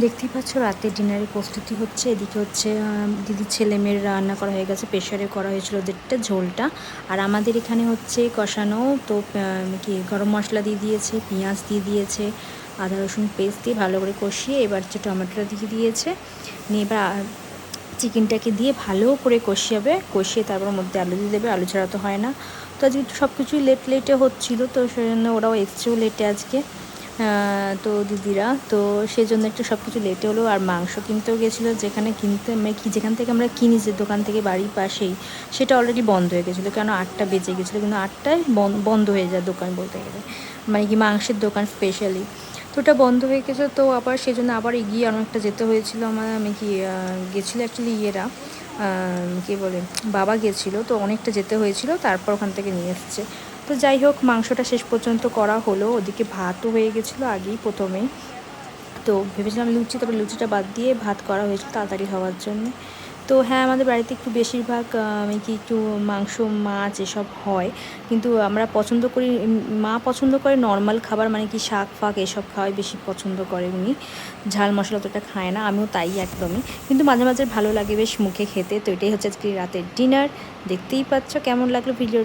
দেখতেই পাচ্ছ রাতের ডিনারের প্রস্তুতি হচ্ছে। এদিকে হচ্ছে দিদির ছেলে মেয়ের রান্না করা হয়ে গেছে, প্রেশারে করা হয়েছিল ওদেরটা ঝোলটা। আর আমাদের এখানে হচ্ছে কষানো তো কি গরম মশলা দিয়ে দিয়েছে, পেঁয়াজ দিয়ে দিয়েছে, আদা রসুন পেস্ট দিয়ে ভালো করে কষিয়ে এবার হচ্ছে টমেটোটা দিয়ে দিয়েছে। নিয়ে এবার চিকেনটাকে দিয়ে ভালো করে কষিয়ে তারপর মধ্যে আলু দিয়ে দেবে, আলু ছাড়া তো হয় না। তো আজকে সব কিছুই লেটে হচ্ছিলো, তো সেজন্য ওরাও এসছেও লেটে আজকে তো দিদিরা, তো সেই জন্য একটু সব কিছু লেটে হলো। আর মাংস কিনতেও গেছিলো, যেখানে কিনতে যেখান থেকে আমরা কিনি, যে দোকান থেকে বাড়ির পাশেই, সেটা অলরেডি বন্ধ হয়ে গেছিলো, কেন 8টা বেজে গেছিলো। কিন্তু 8টায় বন্ধ হয়ে যায় দোকান বলতে গেলে, মানে কি মাংসের দোকান স্পেশালি। তো ওটা বন্ধ হয়ে গেছে, তো আবার সেই জন্য আবার এগিয়ে অনেকটা যেতে হয়েছিলো আমি কি গেছিলো অ্যাকচুয়ালি কী বলে বাবা গেছিলো, তো অনেকটা যেতে হয়েছিল, তারপর ওখান থেকে নিয়ে এসছে। তো যাই হোক, মাংসটা শেষ পর্যন্ত করা হলো। ওদিকে ভাতও হয়ে গেছিলো আগেই প্রথমেই, তো ভেবেছিলাম লুচি, তবে লুচিটা বাদ দিয়ে ভাত করা হয়েছিল তাড়াতাড়ি হওয়ার জন্য। তো হ্যাঁ, আমাদের বাড়িতে একটু বেশিরভাগ একটু মাংস মাছ এসব হয়, কিন্তু আমরা পছন্দ করি, মা পছন্দ করে নর্মাল খাবার, মানে কি শাক ফাক এসব খাওয়াই বেশি পছন্দ করে উনি, ঝাল মশলা তো এটা খায় না, আমিও তাই একদমই। কিন্তু মাঝে মাঝে ভালো লাগে বেশ মুখে খেতে। তো এটাই হচ্ছে আজকে রাতের ডিনার। দেখতেই পাচ্ছ কেমন লাগলো ভিডিও।